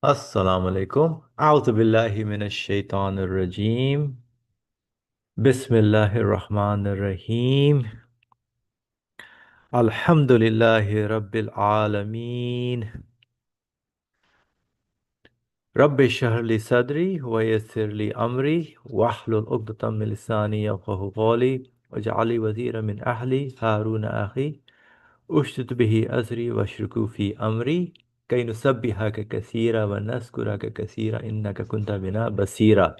Assalamu alaikum. A'udhu billahi minash shaitanir rajim. Bismillahir rahmanir rahim. Alhamdulillahi rabbil alameen. Rabbi shrah li sadri wa yassir li amri wahlul 'uqdatam min lisani yafqahu qawli waj'al li waziran min ahli Haruna akhi ushdud bihi azri washriku fi amri kay nusabbihaka kaseera wa naskuraka kaseera innaka kunta bina basira.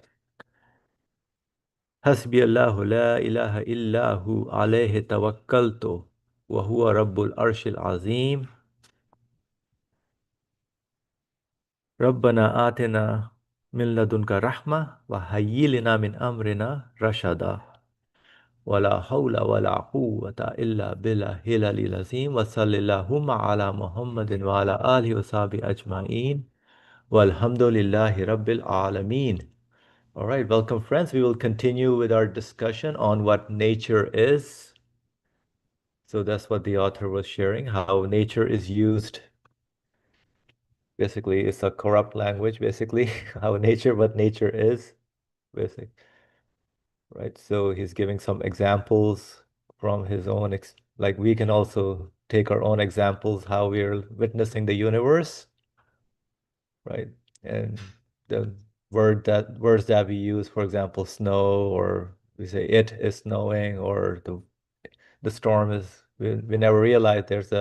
حسبي الله لا إله إلا هو عليه توكلت وهو رب العرش العظيم ربنا آتنا من لدنك رحمة وهيئ لنا من أمرنا رشدا ولا حول ولا قوة إلا بالله العلي العظيم وصلى اللهم على محمد وعلى آله وصحبه أجمعين والحمد لله رب العالمين. All right, welcome friends. We will continue with our discussion on what nature is. So that's what the author was sharing, how nature is used. Basically, it's a corrupt language, basically, how nature, what nature is, basically, right? So he's giving some examples from his own, like we can also take our own examples, how we're witnessing the universe, right? And the words that we use, for example, snow, or we say it is snowing, or the storm is, we never realize there's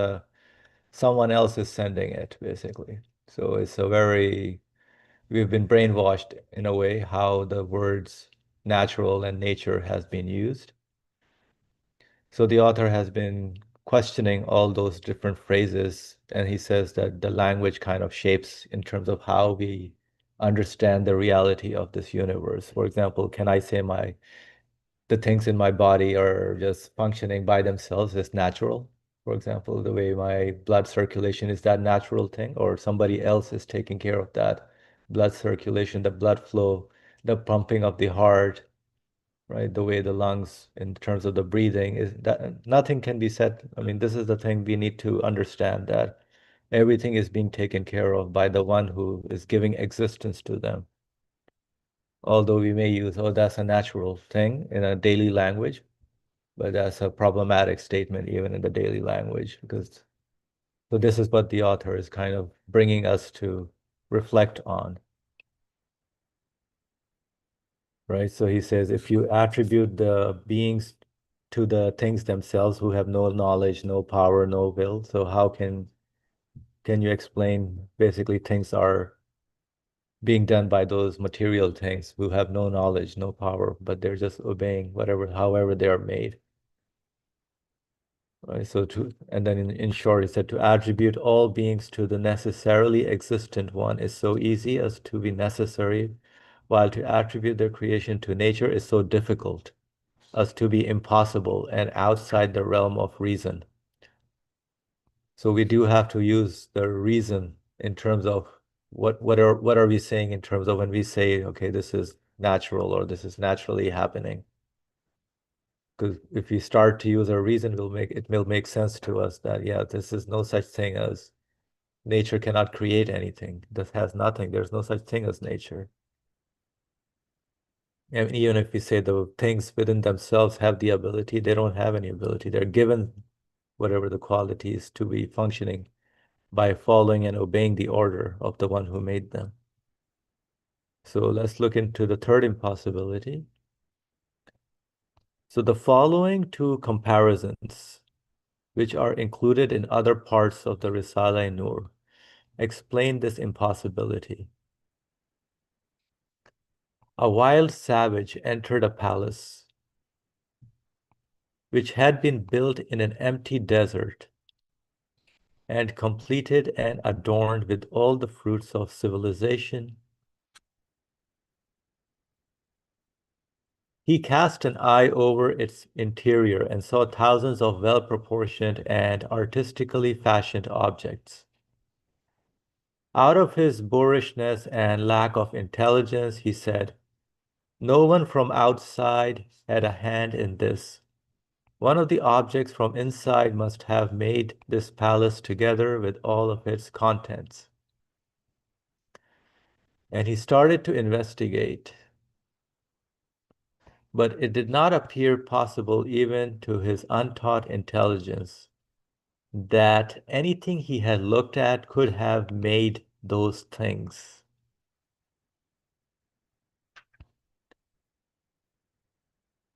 someone else is sending it, basically. So it's a very, we've been brainwashed in a way how the words natural and nature has been used. So the author has been questioning all those different phrases, and he says that the language kind of shapes in terms of how we understand the reality of this universe. For example, can I say the things in my body are just functioning by themselves as natural? For example, the way my blood circulation is that natural thing, or somebody else is taking care of that blood circulation, the blood flow, the pumping of the heart, right? The way the lungs, in terms of the breathing, is that nothing can be said. I mean, this is the thing we need to understand, that everything is being taken care of by the one who is giving existence to them. Although we may use, oh, that's a natural thing in a daily language, but that's a problematic statement even in the daily language, because so this is what the author is kind of bringing us to reflect on, right? So he says, if you attribute the beings to the things themselves who have no knowledge, no power, no will, so how can you explain basically things are being done by those material things who have no knowledge, no power, but they're just obeying whatever, however they are made. Right? So and then in short, he said, to attribute all beings to the necessarily existent one is so easy as to be necessary, while to attribute their creation to nature is so difficult as to be impossible and outside the realm of reason. So we do have to use the reason in terms of what are we saying in terms of when we say, okay, this is natural or this is naturally happening. Because if we start to use our reason, it will make sense to us that, yeah, this is no such thing as nature cannot create anything. This has nothing. There's no such thing as nature. And even if we say the things within themselves have the ability, they don't have any ability. They're given whatever the qualities to be functioning by following and obeying the order of the one who made them. So let's look into the third impossibility. So the following two comparisons, which are included in other parts of the Risale-i-Nur, explain this impossibility. A wild savage entered a palace which had been built in an empty desert and completed and adorned with all the fruits of civilization. He cast an eye over its interior and saw thousands of well-proportioned and artistically fashioned objects. Out of his boorishness and lack of intelligence, he said, no one from outside had a hand in this. One of the objects from inside must have made this palace together with all of its contents. and he started to investigate. But it did not appear possible even to his untaught intelligence that anything he had looked at could have made those things.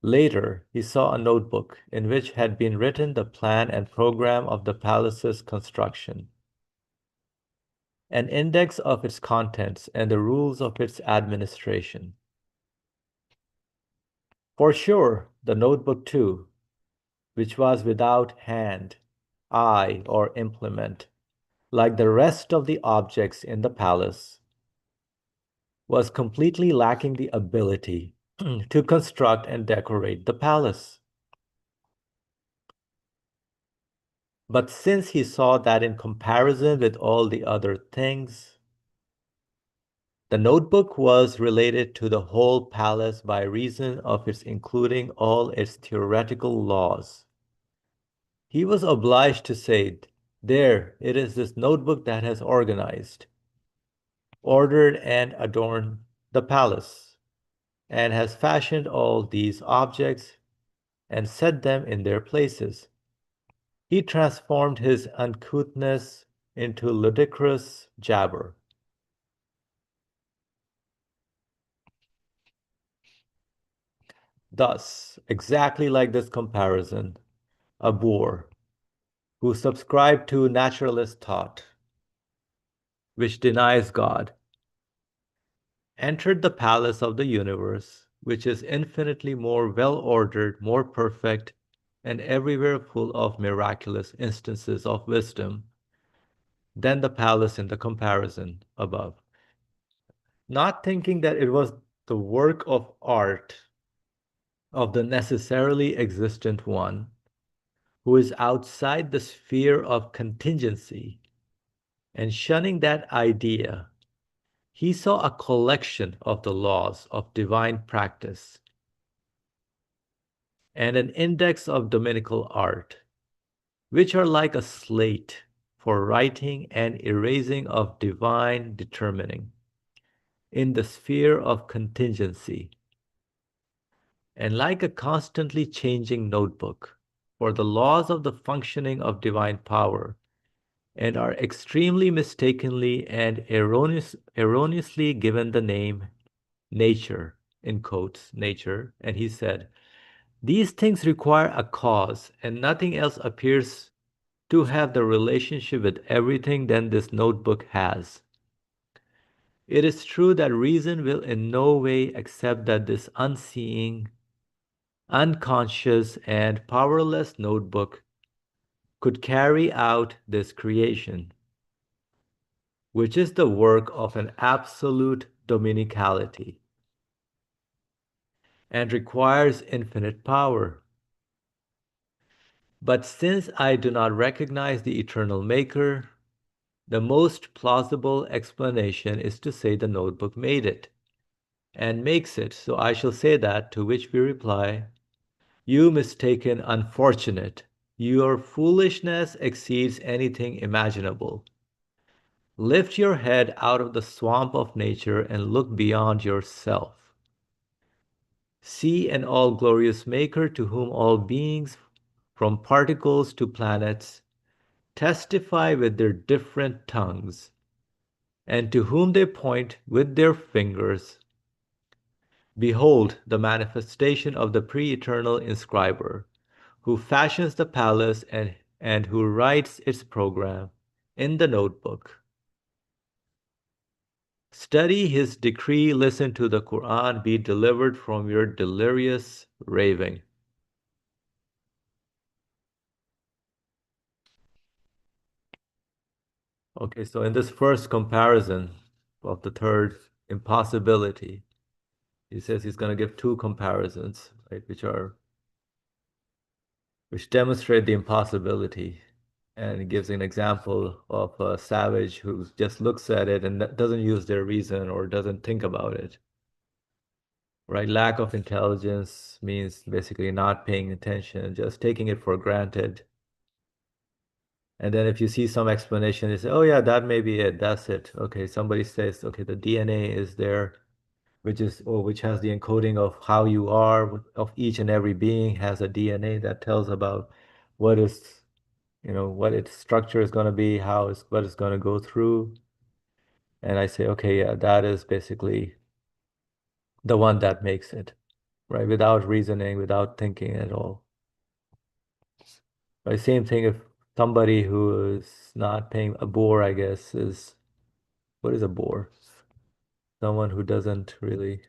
Later, he saw a notebook in which had been written the plan and program of the palace's construction, an index of its contents, and the rules of its administration. For sure, the notebook too, which was without hand, eye, or implement, like the rest of the objects in the palace, was completely lacking the ability to construct and decorate the palace. But since he saw that in comparison with all the other things, the notebook was related to the whole palace by reason of its including all its theoretical laws, he was obliged to say, there, it is this notebook that has organized, ordered, and adorned the palace, and has fashioned all these objects and set them in their places. He transformed his uncouthness into ludicrous jabber. Thus, exactly like this comparison, a boor who subscribed to naturalist thought, which denies God, entered the palace of the universe, which is infinitely more well ordered, more perfect, and everywhere full of miraculous instances of wisdom than the palace in the comparison above, not thinking that it was the work of art of the necessarily existent one who is outside the sphere of contingency, and shunning that idea, he saw a collection of the laws of divine practice and an index of dominical art, which are like a slate for writing and erasing of divine determining in the sphere of contingency, and like a constantly changing notebook for the laws of the functioning of divine power, and are extremely mistakenly and erroneously given the name nature, in quotes, nature. And he said, these things require a cause, and nothing else appears to have the relationship with everything than this notebook has. It is true that reason will in no way accept that this unseeing, unconscious, and powerless notebook could carry out this creation, which is the work of an absolute dominicality and requires infinite power. But since I do not recognize the eternal maker, the most plausible explanation is to say the notebook made it and makes it. So I shall say that, to which we reply, you mistaken unfortunate, your foolishness exceeds anything imaginable. Lift your head out of the swamp of nature and look beyond yourself. See an all-glorious maker to whom all beings, from particles to planets, testify with their different tongues, and to whom they point with their fingers. Behold the manifestation of the pre-eternal inscriber, who fashions the palace and who writes its program in the notebook. Study his decree, listen to the Quran, be delivered from your delirious raving. Okay, so in this first comparison of the third impossibility, he says he's going to give two comparisons, right, which demonstrate the impossibility. And he gives an example of a savage who just looks at it and doesn't use their reason or doesn't think about it. Right? Lack of intelligence means basically not paying attention, just taking it for granted. And then if you see some explanation, you say, oh yeah, that may be it. That's it. Okay, somebody says, okay, the DNA is there, which is or which has the encoding of how you are, of each and every being has a DNA that tells about what is, what its structure is going to be, what it's going to go through. And I say, okay, yeah, that is basically the one that makes it, right? Without reasoning, without thinking at all. Right? Same thing if somebody who is not paying a bore, I guess, what is a bore? Someone who doesn't really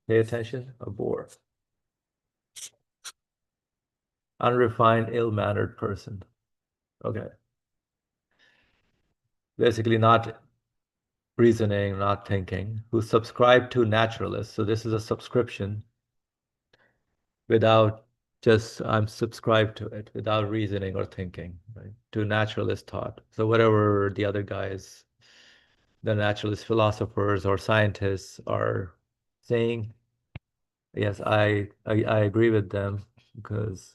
pay attention, a bore. Unrefined, ill-mannered person. Okay. Basically not reasoning, not thinking, who subscribe to naturalists. So this is a subscription without just I'm subscribed to it without reasoning or thinking, right? To naturalist thought. So whatever the other guys, the naturalist philosophers or scientists are saying, yes, I agree with them because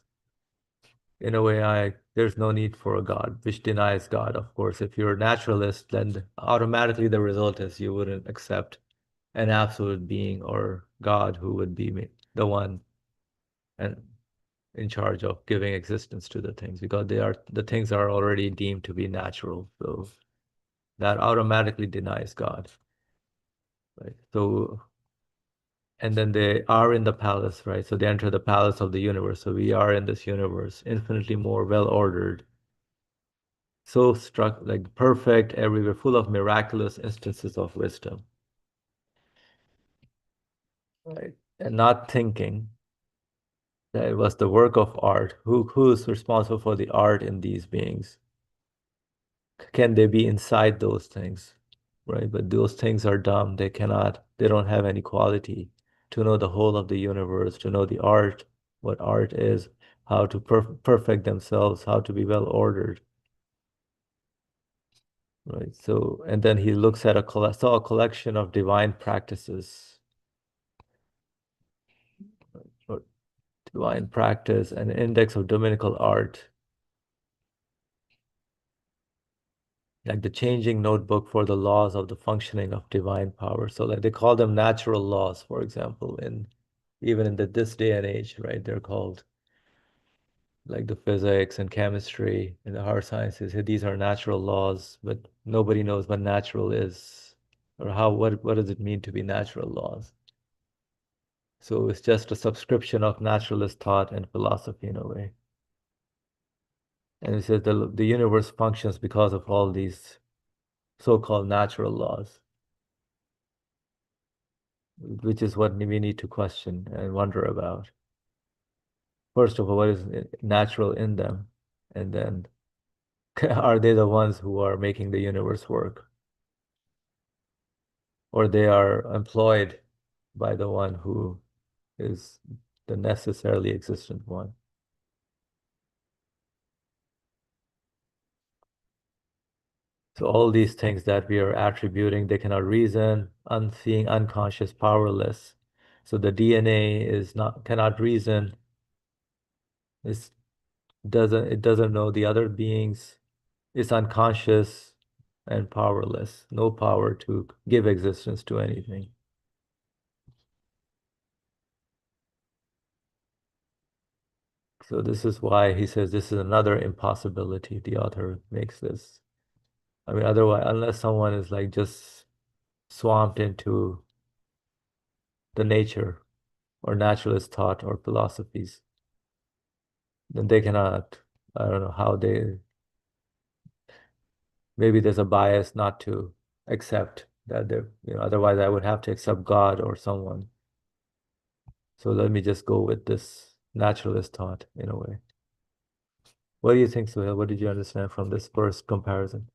in a way there's no need for a God, which denies God. Of course, if you're a naturalist, then automatically the result is you wouldn't accept an absolute being or God who would be the one and in charge of giving existence to the things because the things are already deemed to be natural. So that automatically denies God. Right. So and then they are in the palace, right? So they enter the palace of the universe. So we are in this universe, infinitely more well ordered, so struck like perfect everywhere, full of miraculous instances of wisdom, right? And not thinking that it was the work of art. Who's responsible for the art in these beings? Can they be inside those things? Right? But those things are dumb. They don't have any quality to know the whole of the universe, to know the art, what art is, how to perfect themselves, how to be well ordered. Right. So, and then he looks at saw a collection of divine practices, or divine practice, an index of Dominical art, like the changing notebook for the laws of the functioning of divine power. So like they call them natural laws, for example, in even in this day and age, right? They're called like the physics and chemistry and the hard sciences. These are natural laws, but nobody knows what natural is or what does it mean to be natural laws. So it's just a subscription of naturalist thought and philosophy in a way. And it says the universe functions because of all these so-called natural laws, which is what we need to question and wonder about. First of all, what is natural in them? And then are they the ones who are making the universe work? Or they are employed by the one who is the necessarily existent one? So all these things that we are attributing, they cannot reason, unseeing, unconscious, powerless. So the DNA is not cannot reason. It's it doesn't know the other beings. It's unconscious and powerless. No power to give existence to anything. So this is why he says this is another impossibility. The author makes this. I mean, otherwise, unless someone is like just swamped into the nature or naturalist thought or philosophies, then they cannot, I don't know how maybe there's a bias not to accept that otherwise I would have to accept God or someone. So let me just go with this naturalist thought in a way. What do you think, Suhail? What did you understand from this first comparison?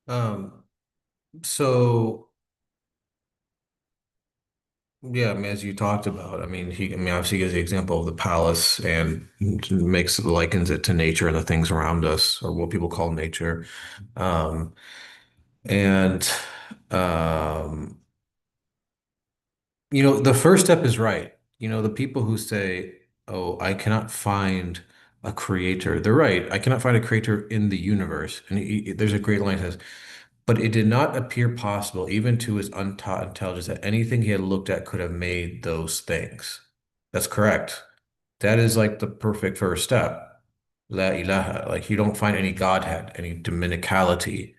Um, so yeah, I mean, as you talked about, I mean, obviously gives the example of the palace and likens it to nature and the things around us, or what people call nature. Um, and um, the first step is right. The people who say, "Oh, I cannot find a creator. They're right. I cannot find a creator in the universe. And there's a great line that says, but it did not appear possible, even to his untaught intelligence, that anything he had looked at could have made those things. That's correct. That is like the perfect first step. La ilaha. Like you don't find any godhead, any dominicality,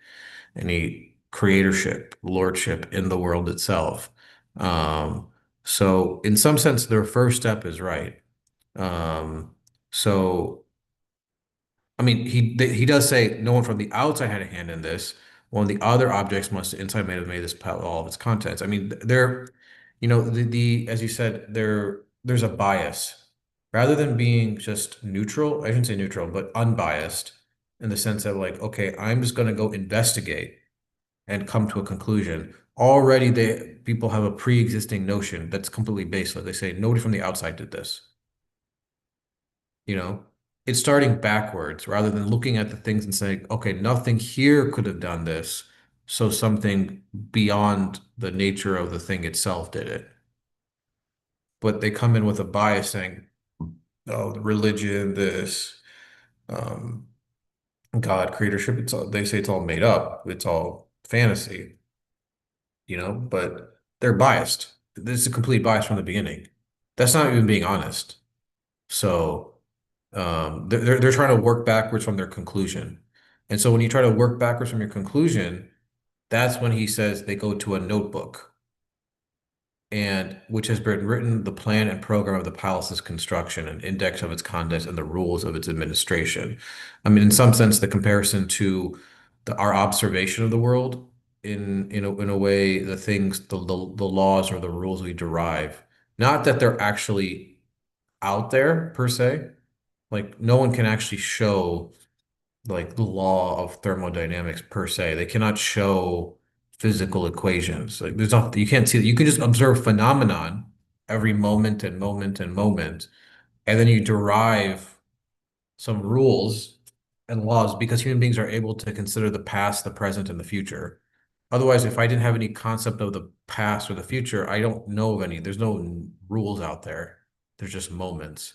any creatorship, lordship in the world itself. Um, so in some sense, their first step is right. Um, so I mean, he does say no one from the outside had a hand in this. One of the other objects must inside may have made this palette all of its contents. I mean, there, the as you said, there's a bias. Rather than being just neutral, I shouldn't say neutral, but unbiased in the sense that like, okay, I'm just gonna go investigate and come to a conclusion. Already people have a pre-existing notion that's completely baseless. They say nobody from the outside did this. You know, it's starting backwards rather than looking at the things and saying, okay, nothing here could have done this. So something beyond the nature of the thing itself did it. But they come in with a bias saying, oh, the religion, this, um, God, creatorship, they say it's all made up. It's all fantasy, but they're biased. This is a complete bias from the beginning. That's not even being honest. So they're trying to work backwards from their conclusion. And so when you try to work backwards from your conclusion, that's when he says they go to a notebook and which has been written the plan and program of the palace's construction, an index of its contents, and the rules of its administration. I mean, in some sense, the comparison to our observation of the world in a way, the things, the laws or the rules we derive, not that they're actually out there per se. Like no one can actually show like the law of thermodynamics per se. They cannot show physical equations. Like there's not you can't see that. You can just observe phenomenon every moment and moment and moment, and then you derive some rules and laws because human beings are able to consider the past, the present, and the future. Otherwise, if I didn't have any concept of the past or the future, I don't know of any. There's no rules out there. There's just moments.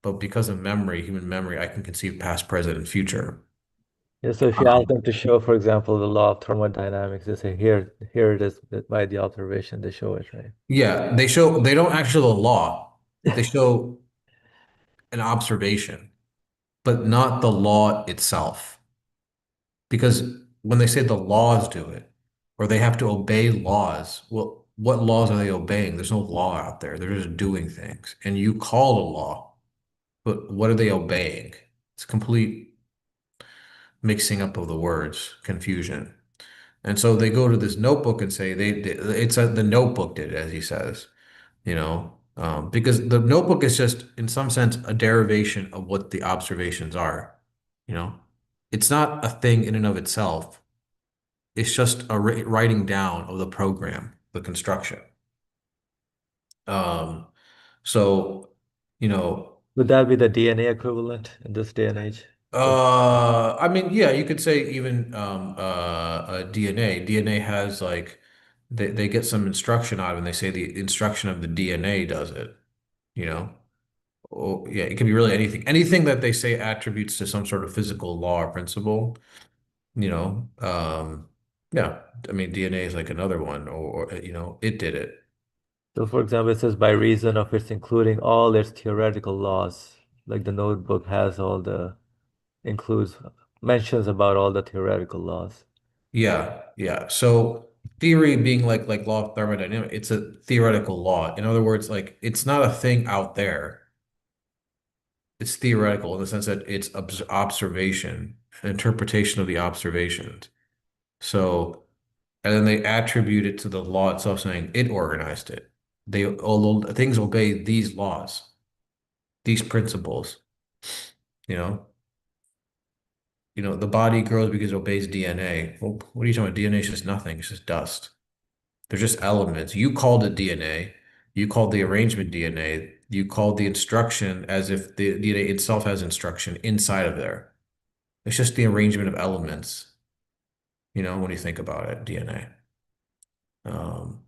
But because of memory, human memory, I can conceive past, present, and future. Yeah, so if you ask them to show, for example, the law of thermodynamics, they say here it is by the observation they show it, right? Yeah, they don't actually show the law. They show an observation, but not the law itself. Because when they say the laws do it, or they have to obey laws, well, what laws are they obeying? There's no law out there. They're just doing things. And you call a law, but what are they obeying? It's complete mixing up of the words, confusion. And so they go to this notebook and say the notebook did it, as he says. Because the notebook is just, in some sense, a derivation of what the observations are. You know, it's not a thing in and of itself. It's just a writing down of the program, the construction. Um, so, you know, Would that be the DNA equivalent in this day and age? I mean, yeah, you could say even DNA. DNA has like they get some instruction out of it and they say the instruction of the DNA does it, you know? Oh, yeah, it can be really anything. Anything that they say attributes to some sort of physical law or principle, you know. Yeah, I mean DNA is like another one, or it did it. So, for example, it says by reason of its including all its theoretical laws, like the notebook has all the includes mentions about all the theoretical laws. Yeah, yeah. So theory being like law of thermodynamics, it's a theoretical law. In other words, like it's not a thing out there. It's theoretical in the sense that it's observation, an interpretation of the observations. So, and then they attribute it to the law itself, saying it organized it. Although things obey these laws, these principles, you know. The body grows because it obeys DNA. Well, what are you talking about? DNA is just nothing. It's just dust. They're just elements. You called it DNA. You called the arrangement DNA. You called the instruction as if the DNA itself has instruction inside of there. It's just the arrangement of elements, when you think about it, DNA. Um,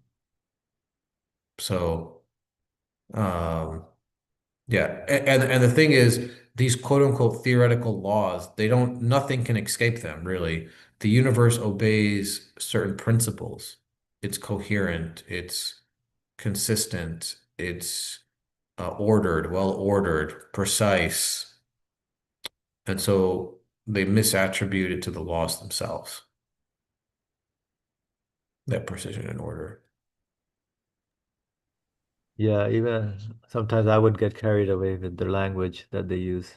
so, um, Yeah. And the thing is, these quote unquote theoretical laws, they don't, nothing can escape them, really. The universe obeys certain principles. It's coherent, it's consistent, it's ordered, well ordered, precise. And so they misattribute it to the laws themselves, that precision and order. Yeah, even sometimes I would get carried away with the language that they use.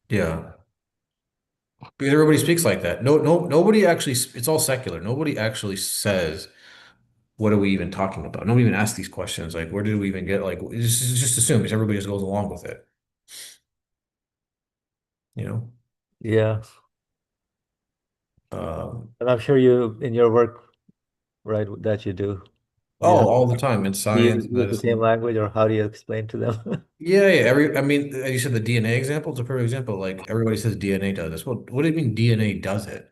Yeah. Because everybody speaks like that. Nobody actually, it's all secular. Nobody actually says, what are we even talking about? Nobody even asks these questions. Like, where did we even get, like, just assume because everybody just goes along with it, you know? Yeah. Um, And I'm sure you, in your work, right, that you do, you oh, have, all the time in do you science, use the same medicine. language or how do you explain to them? Yeah, yeah. I mean, you said the DNA example, it's a perfect example. Like, everybody says DNA does this. Well, what do you mean DNA does it?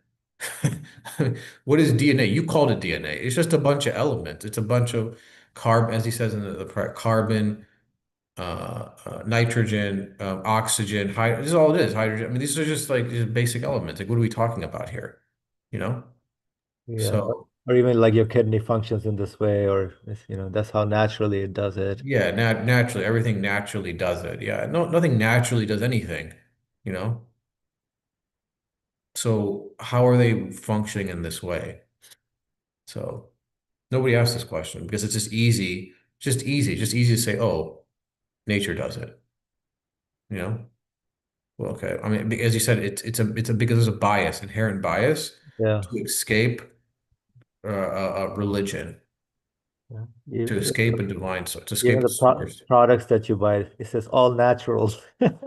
What is DNA? You called it DNA. It's just a bunch of elements. It's a bunch of as he says in carbon, nitrogen, oxygen, this is all it is, hydrogen. I mean, these are just like just basic elements. Like, what are we talking about here? You know? Yeah. So, Or even like your kidney functions in this way, or, that's how naturally it does it. yeah, naturally, everything naturally does it. Yeah, no, nothing naturally does anything, you know? So, how are they functioning in this way? So, nobody asks this question because it's just easy to say, oh, nature does it, you know? Well, okay. I mean, as you said, it's a because there's a bias, inherent bias Yeah. to escape religion, Yeah. to escape a divine source, to Even escape a the source. products that you buy, it says all natural.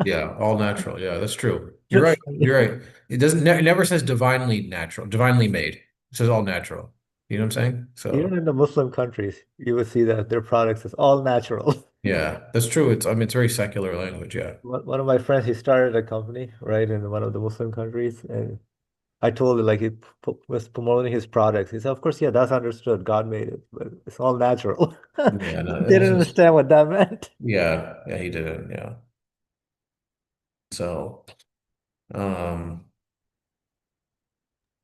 Yeah, all natural. Yeah, that's true. You're It's right. funny. You're right. It never says divinely natural, divinely made. It says all natural. You know what I'm saying? Even So in the Muslim countries, you would see that their products is all natural. yeah, that's true. I mean, it's very secular language. Yeah. One of my friends, he started a company, right, in one of the Muslim countries, and I told him like was promoting his products. He said, "Of course, yeah, that's understood. God made it, but it's all natural." Yeah. No, Didn't it's just understand what that meant. yeah. Yeah. He did it. Yeah. So um,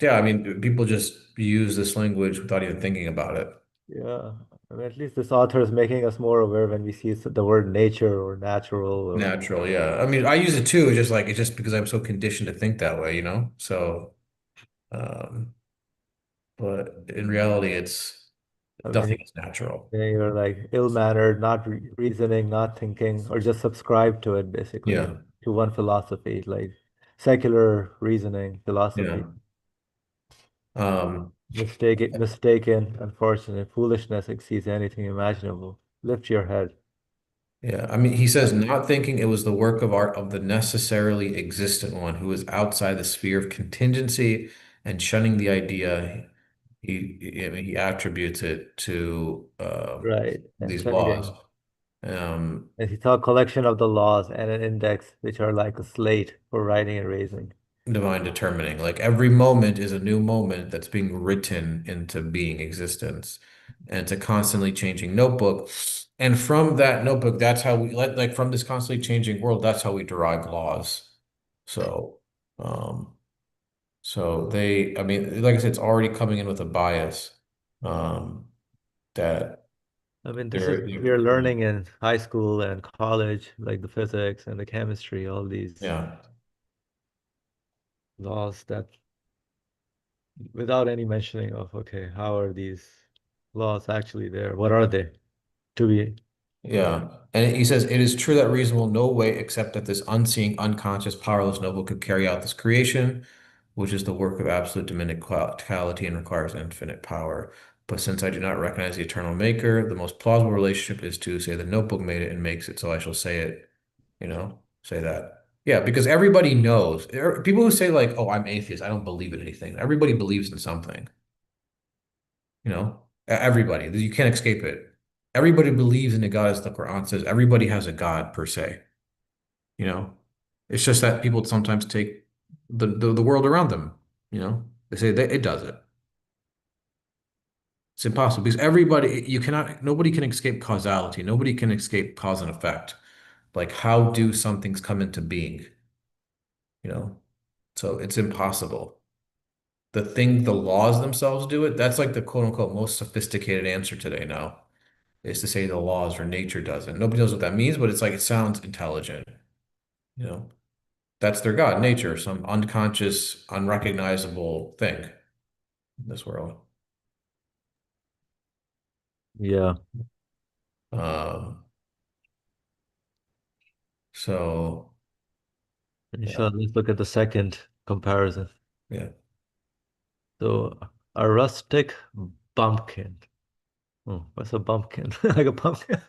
yeah. I mean, people just use this language without even thinking about it. Yeah, I mean, at least this author is making us more aware when we see the word nature or natural or Natural, yeah. I mean, I use it too. It's just because I'm so conditioned to think that way, you know? So, um, but in reality, it's I nothing mean, is natural. you're like ill-mannered, not re reasoning, not thinking, or just subscribe to it, basically, Yeah, to one philosophy, like secular reasoning philosophy. yeah. Um, Mistaken, unfortunate, foolishness exceeds anything imaginable. Lift your head. yeah. I mean, he says, not thinking it was the work of art of the necessarily existent one who is outside the sphere of contingency and shunning the idea, I mean, he attributes it to Right. And these laws. Um, he saw a collection of the laws and an index, which are like a slate for writing and erasing. divine determining. Like every moment is a new moment that's being written into being existence. And it's a constantly changing notebook. And from that notebook, that's how we like from this constantly changing world, that's how we derive laws. So um I mean, like I said, it's already coming in with a bias um that I mean, this is they're, what we're learning in high school and college, like the physics and the chemistry, all these yeah. laws that without any mentioning of, okay, how are these laws actually there? What are they to be? Yeah. And he says, it is true that reason will no way accept that this unseeing, unconscious, powerless noble could carry out this creation, which is the work of absolute totality and requires infinite power. But since I do not recognize the eternal maker, the most plausible relationship is to say the notebook made it and makes it, so I shall say it, say that. Yeah, because everybody knows. People who say like, "Oh, I'm atheist. I don't believe in anything." Everybody believes in something. Everybody. You can't escape it. Everybody believes in a God, as the Quran says. Everybody has a God per se. You know, it's just that people sometimes take the world around them. They say that it does it. It's impossible because nobody can escape causality. Nobody can escape cause and effect. Like, how do some things come into being? You know, so it's impossible. The laws themselves do it. That's like the quote unquote most sophisticated answer today now, is to say the laws or nature does it. Nobody knows what that means, but it's like it sounds intelligent. You know, that's their God, nature, some unconscious, unrecognizable thing in this world. Yeah. Um, so yeah, Sure, let's look at the second comparison. yeah. So a rustic bumpkin. Oh, what's a bumpkin? Like a pumpkin,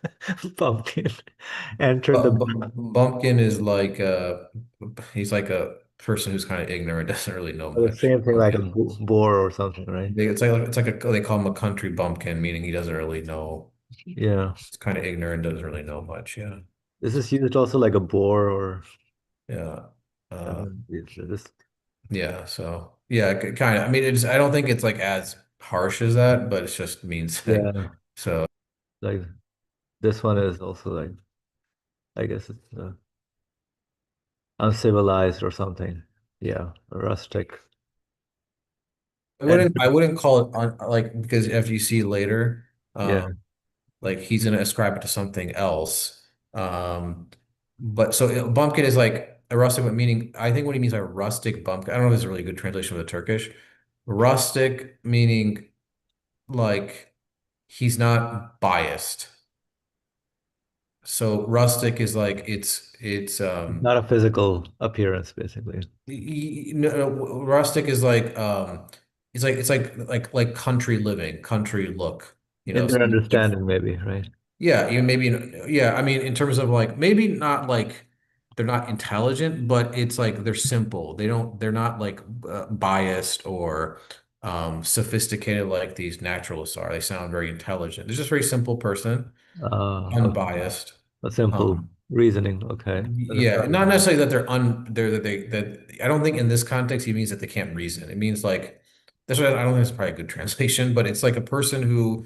pumpkin entered the Bumpkin is like he's like a person who's kind of ignorant, doesn't really know the much. same thing like a Bumpkin. boar or something, right? It's like a they call him a country bumpkin, meaning he doesn't really know. Yeah. He's kind of ignorant, doesn't really know much. Yeah, This is used also like a boar or yeah, uh, this. yeah. So yeah, kind of. I mean, it's I don't think it's like as harsh as that, but it just means like Yeah. so. Like this one is also like I guess it's uncivilized or something. Yeah, rustic. And I wouldn't call it like because if you see later, yeah, like he's gonna ascribe it to something else. Um, but so bumpkin is like a rustic, but meaning I think what he means by rustic bumpkin. I don't know if it's a really good translation of the Turkish. Rustic meaning like he's not biased. So rustic is like it's not a physical appearance, basically. no, rustic is like it's like country living, country look, you In know. So their understanding, maybe, right? yeah, even maybe yeah, I mean in terms of like maybe not like they're not intelligent, but it's like they're simple. They're not like biased or sophisticated like these naturalists are. They sound very intelligent. They're just a very simple person, Okay. unbiased. A simple Um reasoning. Okay. yeah, not necessarily that they're that they that I don't think in this context he means that they can't reason. It means like that's what I don't think it's probably a good translation, but it's like a person who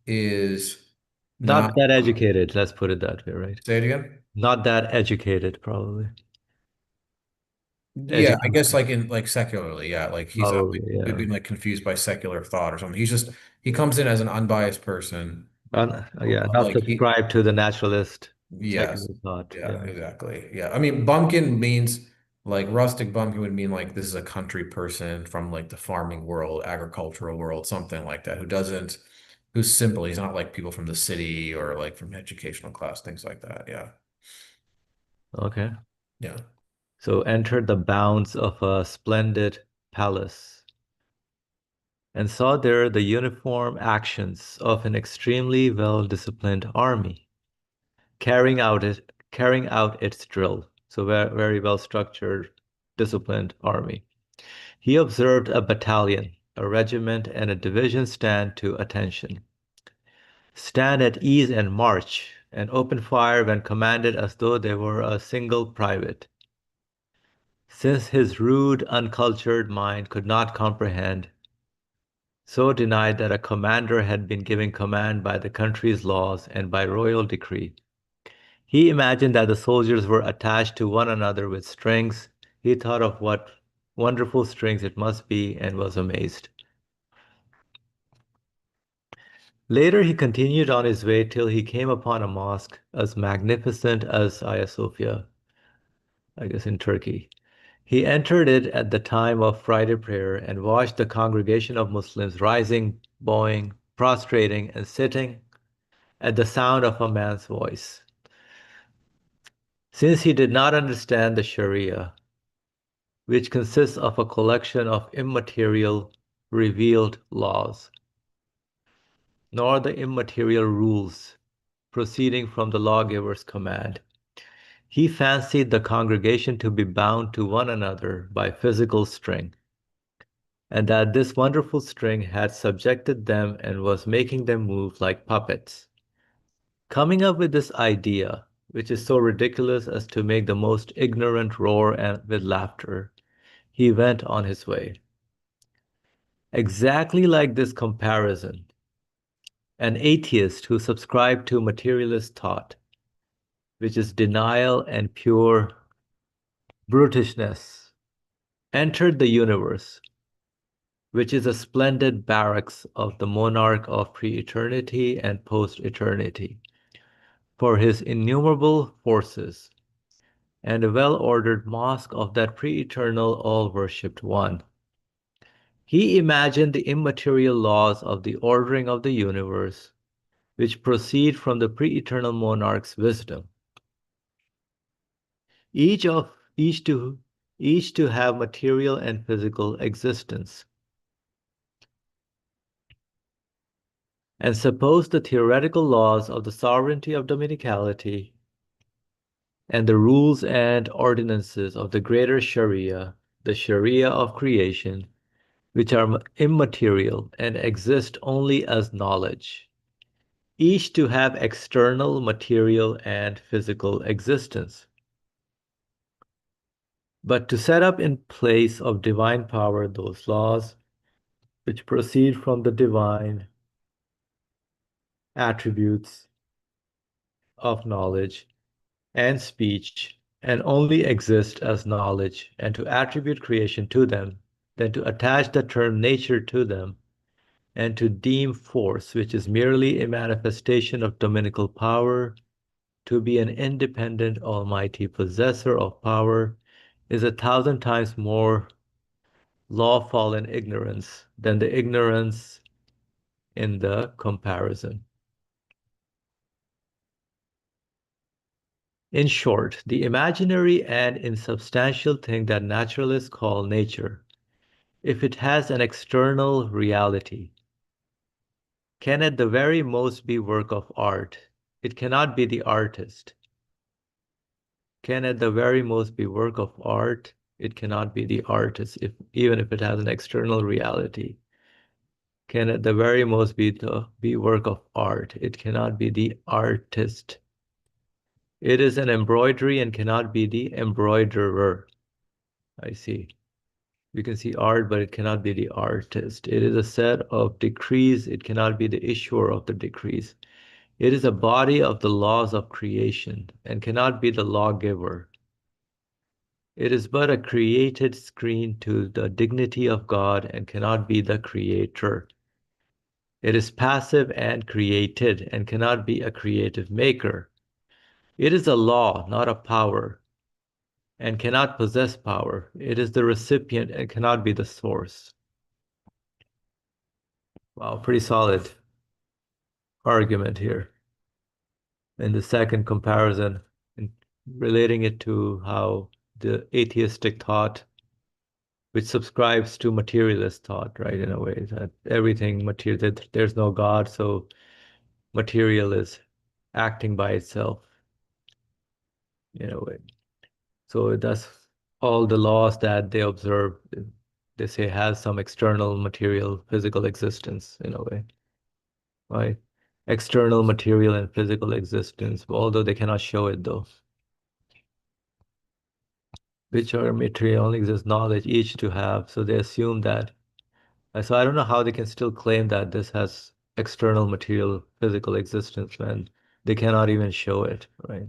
is not Not that educated, let's put it that way, right? say it again. Not that educated, probably. Yeah, I guess Educated, like in like secularly, yeah, like he's not probably, like yeah. being like confused by secular thought or something. He comes in as an unbiased person, Yeah, but not like he subscribe to the naturalist yes, secular thought. yeah, Yeah. exactly, yeah. I mean, bumpkin means like rustic bumpkin would mean like this is a country person from like the farming world, agricultural world, something like that, who's simple. He's not like people from the city or like from educational class, things like that. Yeah, Okay. yeah. So entered the bounds of a splendid palace and saw there the uniform actions of an extremely well-disciplined army, carrying out its drill. So very well structured, disciplined army. He observed a battalion, a regiment, and a division stand at ease and march, and open fire when commanded as though they were a single private. Since his rude, uncultured mind could not comprehend, so denied that a commander had been given command by the country's laws and by royal decree. He imagined that the soldiers were attached to one another with strings. He thought of what wonderful strings it must be and was amazed. Later, he continued on his way till he came upon a mosque as magnificent as Hagia Sophia, I guess in Turkey. He entered it at the time of Friday prayer and watched the congregation of Muslims rising, bowing, prostrating, and sitting at the sound of a man's voice. Since he did not understand the Sharia, which consists of a collection of immaterial, revealed laws, nor the immaterial rules proceeding from the lawgiver's command, he fancied the congregation to be bound to one another by physical string, and that this wonderful string had subjected them and was making them move like puppets. Coming up with this idea, which is so ridiculous as to make the most ignorant roar and with laughter, he went on his way. Exactly like this comparison, an atheist who subscribed to materialist thought which is denial and pure brutishness, entered the universe, which is a splendid barracks of the monarch of pre-eternity and post-eternity, for his innumerable forces, and a well-ordered mosque of that pre-eternal all-worshipped one. He imagined the immaterial laws of the ordering of the universe, which proceed from the pre-eternal monarch's wisdom, each of each to each to have material and physical existence. And suppose the theoretical laws of the sovereignty of dominicality and the rules and ordinances of the greater Sharia, the Sharia of creation, which are immaterial and exist only as knowledge, each to have external, material, and physical existence. But to set up in place of divine power those laws which proceed from the divine attributes of knowledge and speech and only exist as knowledge, and to attribute creation to them, then to attach the term nature to them, and to deem force, which is merely a manifestation of dominical power, to be an independent, almighty possessor of power, is 1,000 times more lawful in ignorance than the ignorance in the comparison. In short, the imaginary and insubstantial thing that naturalists call nature, if it has an external reality, can at the very most be work of art. It cannot be the artist. Can at the very most be work of art. It cannot be the artist, even if it has an external reality. Can at the very most be work of art. It cannot be the artist. It is an embroidery and cannot be the embroiderer. I see. You can see art, but it cannot be the artist. It is a set of decrees. It cannot be the issuer of the decrees. It is a body of the laws of creation and cannot be the lawgiver. It is but a created screen to the dignity of God and cannot be the creator. It is passive and created and cannot be a creative maker. It is a law, not a power, and cannot possess power. It is the recipient and cannot be the source. Wow, pretty solid argument here. In the second comparison, in relating it to how the atheistic thought, which subscribes to materialist thought, right, in a way that everything material, that there's no God, so material is acting by itself, in a way. So that's all the laws that they observe, they say has some external material, physical existence, in a way, right? External material and physical existence, although they cannot show it though. Which are material only exists knowledge each to have. So they assume that. So I don't know how they can still claim that this has external material physical existence when they cannot even show it, right?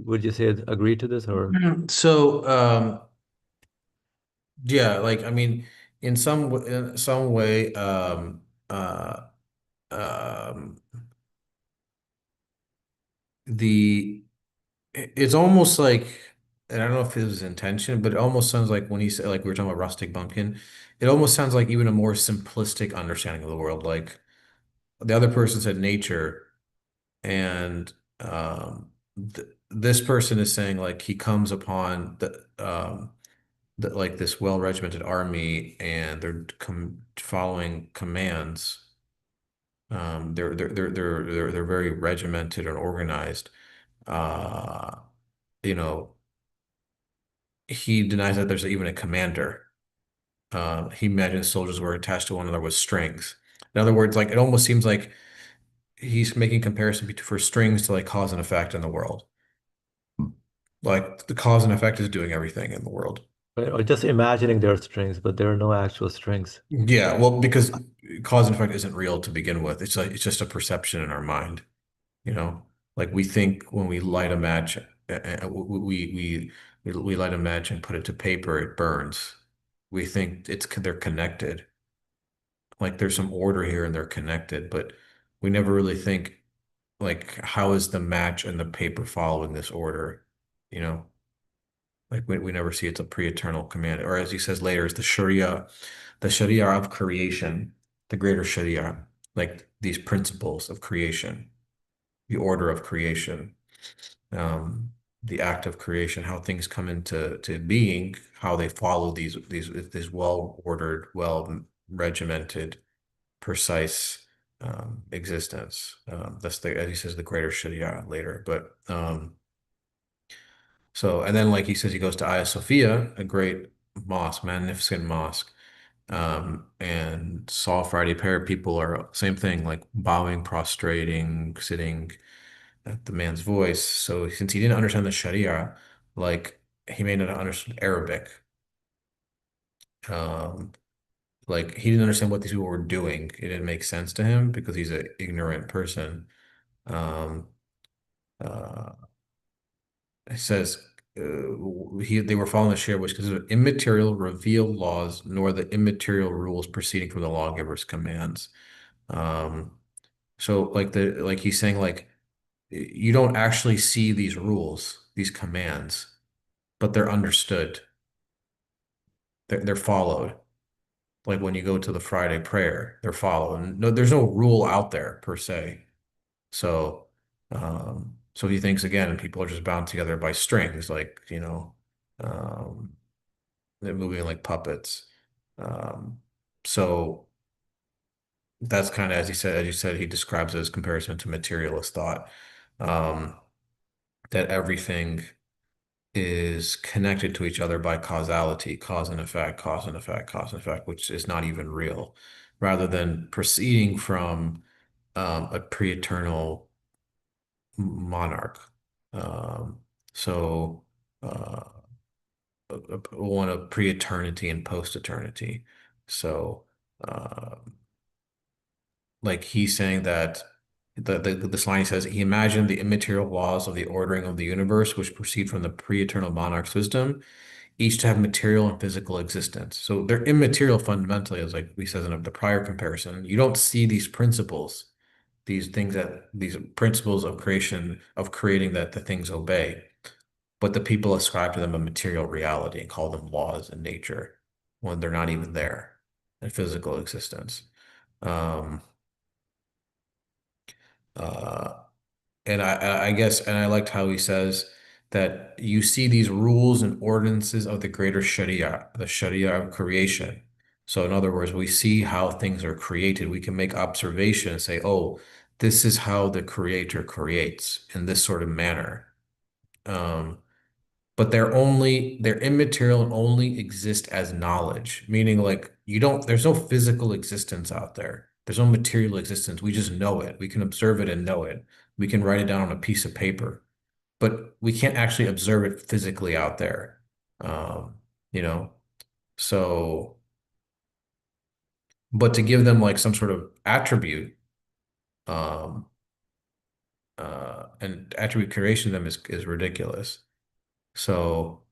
Would you say agree to this or? So, yeah, like I mean, in some way, um, the it's almost like, and I don't know if it was intention, but it almost sounds like when he said, like we were talking about rustic bumpkin, it almost sounds like even a more simplistic understanding of the world. Like the other person said nature, and th this person is saying like he comes upon like this well-regimented army, and they're com following commands. They're very regimented and organized. Uh, you know, he denies that there's even a commander. He imagines soldiers were attached to one another with strings. In other words, like it almost seems like he's making comparison for strings to like cause and effect in the world. Like the cause and effect is doing everything in the world. Right? Or just imagining there are strings, but there are no actual strings. Yeah, well, because cause and effect isn't real to begin with. It's like it's just a perception in our mind, you know? Like we think when we light a match, we light a match and put it to paper, it burns. We think they're connected. Like there's some order here and they're connected, but we never really think like how is the match and the paper following this order, you know? Like we never see it's a pre-eternal command. Or as he says later, it's the Sharia of creation, the greater Sharia, like these principles of creation, the order of creation, um, the act of creation, how things come into being, how they follow these well-ordered, well regimented, precise existence. That's as he says, the greater Sharia later. But so, and then like he says, he goes to Hagia Sophia, a great mosque, magnificent mosque. And Saul Friday Prayer people are same thing, like bowing, prostrating, sitting at the man's voice. So since he didn't understand the Sharia, like he may not understand Arabic. Um, like he didn't understand what these people were doing. It didn't make sense to him because he's an ignorant person. Um, uh, it says they were following the share which consider immaterial revealed laws, nor the immaterial rules proceeding from the lawgiver's commands. Um, so like he's saying like you don't actually see these rules, these commands, but they're understood. They're followed. Like when you go to the Friday prayer, they're followed. No, there's no rule out there per se. So, so he thinks again, people are just bound together by strings, like, um, they're moving like puppets. Um, so that's kind of, as you said, he describes it as comparison to materialist thought, um, that everything is connected to each other by causality, cause and effect, cause and effect, cause and effect, which is not even real, rather than proceeding from a pre-eternal monarch. Um, so uh, one of pre-eternity and post-eternity. So like he's saying that this line says he imagined the immaterial laws of the ordering of the universe, which proceed from the pre-eternal monarch's wisdom, each to have material and physical existence. So they're immaterial fundamentally, as like we said in the prior comparison. You don't see these principles, these principles of creation, of creating that the things obey, but the people ascribe to them a material reality and call them laws in nature when they're not even there in physical existence. Um, uh, And I guess, and I liked how he says that you see these rules and ordinances of the greater Sharia, the Sharia of creation. So in other words, we see how things are created. We can make observation and say, oh, this is how the creator creates in this sort of manner. Um, but they're immaterial and only exist as knowledge, meaning like there's no physical existence out there. There's no material existence. We just know it. We can observe it and know it. We can write it down on a piece of paper, but we can't actually observe it physically out there. Um, you know, so, but to give them like some sort of attribute, um, and attribute creation to them is ridiculous. So,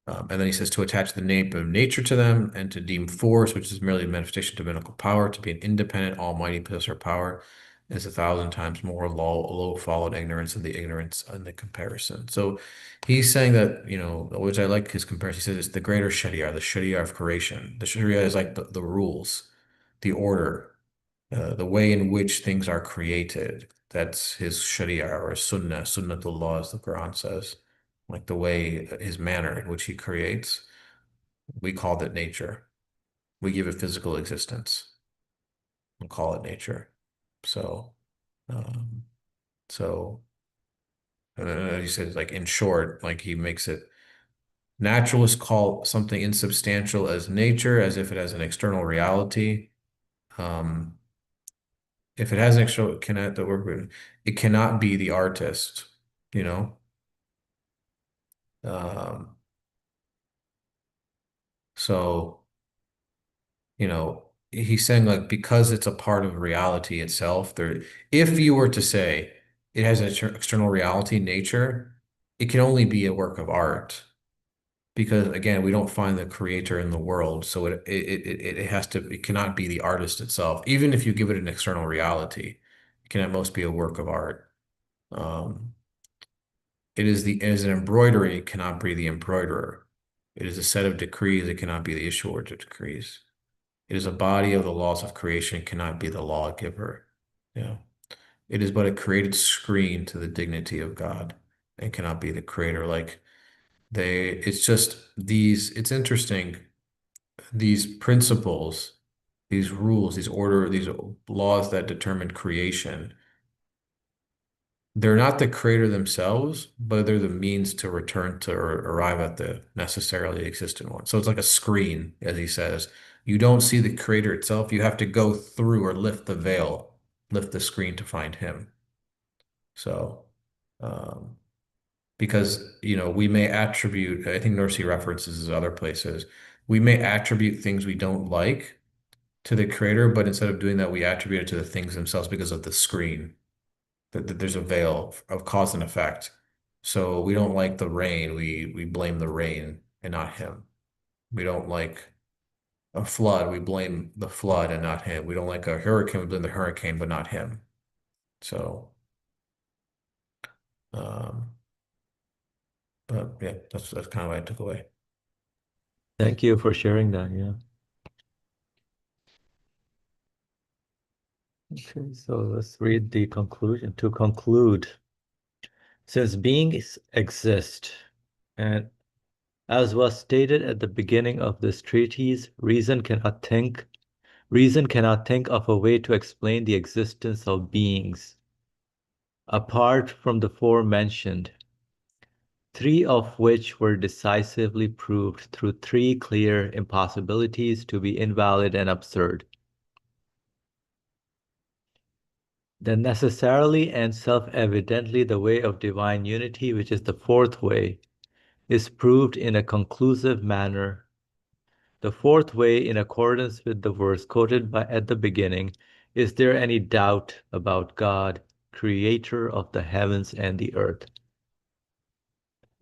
and then he says to attach the name of nature to them and to deem force, which is merely a manifestation of divinical power, to be an independent, almighty possessor power, is 1,000 times more low followed ignorance and the ignorance and the comparison. So he's saying that, which I like his comparison. He says it's the greater Sharia, the Sharia of creation. The Sharia is like the rules, the order, the way in which things are created. That's his Sharia or Sunnah, Sunnatullah, as the Quran says, like the way, his manner in which he creates. We call it nature. We give it physical existence. We call it nature. So, um, so he says, like in short, like he makes it naturalists call something insubstantial as nature, as if it has an external reality. Um, if it has an external, cannot the work, it cannot be the artist, you know. Um, So, he's saying like because it's a part of reality itself, if you were to say it has an external reality nature, it can only be a work of art. Because again, we don't find the creator in the world, so it cannot be the artist itself. Even if you give it an external reality, it can at most be a work of art. Um, it is an embroidery, it cannot be the embroiderer. It is a set of decrees, it cannot be the issuer of decrees. It is a body of the laws of creation, it cannot be the lawgiver. Yeah. It is but a created screen to the dignity of God and cannot be the creator. It's just it's interesting, these principles, these rules, these laws that determine creation. They're not the creator themselves, but they're the means to return to or arrive at the necessarily existent one. So it's like a screen, as he says. You don't see the creator itself. You have to go through or lift the veil, lift the screen to find him. So, um, because, we may attribute, I think Nursi references other places, we may attribute things we don't like to the creator, but instead of doing that, we attribute it to the things themselves because of the screen. That there's a veil of cause and effect. So we don't like the rain, we blame the rain and not him. We don't like a flood, we blame the flood and not him. We don't like a hurricane, we blame the hurricane, but not him. So, um, but yeah, that's kind of what I took away. Thank you for sharing that. Yeah. Okay, so let's read the conclusion. To conclude, since beings exist, and as was stated at the beginning of this treatise, reason cannot think of a way to explain the existence of beings apart from the forementioned, three of which were decisively proved through three clear impossibilities to be invalid and absurd. Then necessarily and self-evidently the way of divine unity, which is the fourth way, is proved in a conclusive manner. The fourth way, in accordance with the verse quoted at the beginning, is there any doubt about God, creator of the heavens and the earth?